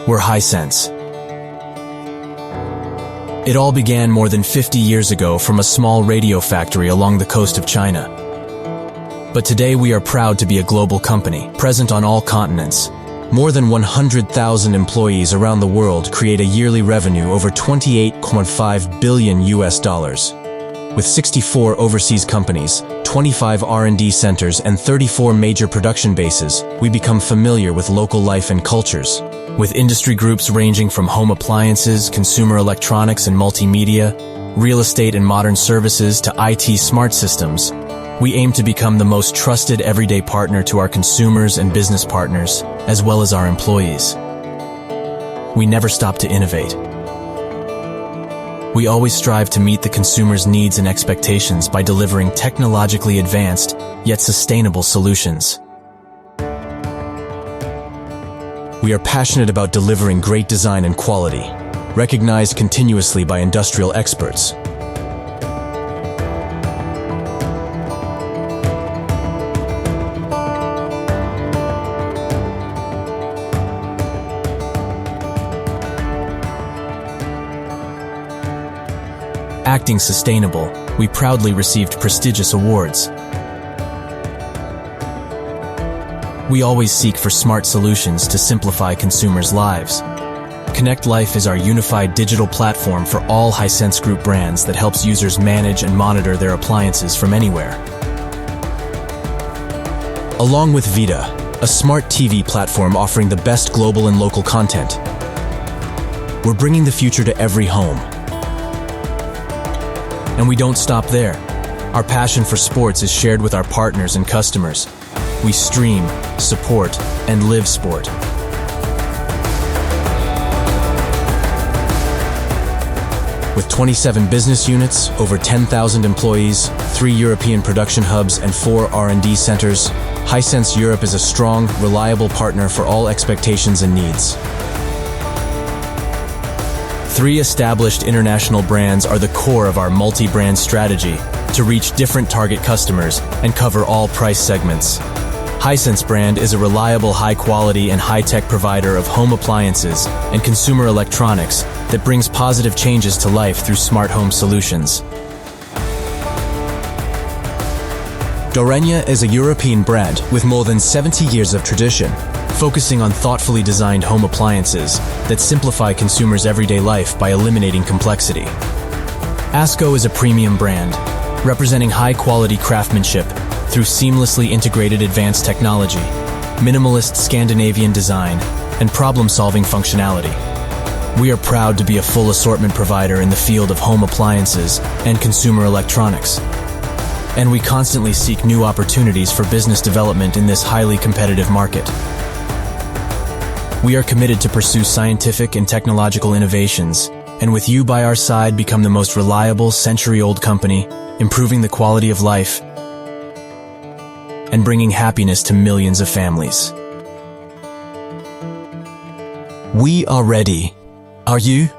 We're Hisense. It all began more than 50 years ago from a small radio factory along the coast of China. But today we are proud to be a global company, present on all continents. More than 100,000 employees around the world create a yearly revenue over $28.5 billion US. With 64 overseas companies, 25 R&D centers, and 34 major production bases, we become familiar with local life and cultures. With industry groups ranging from home appliances, consumer electronics and multimedia, real estate and modern services to IT smart systems, we aim to become the most trusted everyday partner to our consumers and business partners, as well as our employees. We never stop to innovate. We always strive to meet the consumer's needs and expectations by delivering technologically advanced, yet sustainable solutions. We are passionate about delivering great design and quality, recognized continuously by industrial experts. Acting sustainable, we proudly received prestigious awards. We always seek for smart solutions to simplify consumers' lives. ConnectLife is our unified digital platform for all Hisense Group brands that helps users manage and monitor their appliances from anywhere. Along with Vita, a smart TV platform offering the best global and local content. We're bringing the future to every home. And we don't stop there. Our passion for sports is shared with our partners and customers. We stream, support, and live sport. With 27 business units, over 10,000 employees, 3 European production hubs, and 4 R&D centers, Hisense Europe is a strong, reliable partner for all expectations and needs. 3 established international brands are the core of our multi-brand strategy to reach different target customers and cover all price segments. Hisense brand is a reliable, high-quality, and high-tech provider of home appliances and consumer electronics that brings positive changes to life through smart home solutions. Dorenia is a European brand with more than 70 years of tradition, focusing on thoughtfully designed home appliances that simplify consumers' everyday life by eliminating complexity. ASCO is a premium brand, representing high-quality craftsmanship through seamlessly integrated advanced technology, minimalist Scandinavian design, and problem-solving functionality. We are proud to be a full assortment provider in the field of home appliances and consumer electronics. And we constantly seek new opportunities for business development in this highly competitive market. We are committed to pursue scientific and technological innovations, and with you by our side become the most reliable century-old company, improving the quality of life and bringing happiness to millions of families. We are ready. Are you?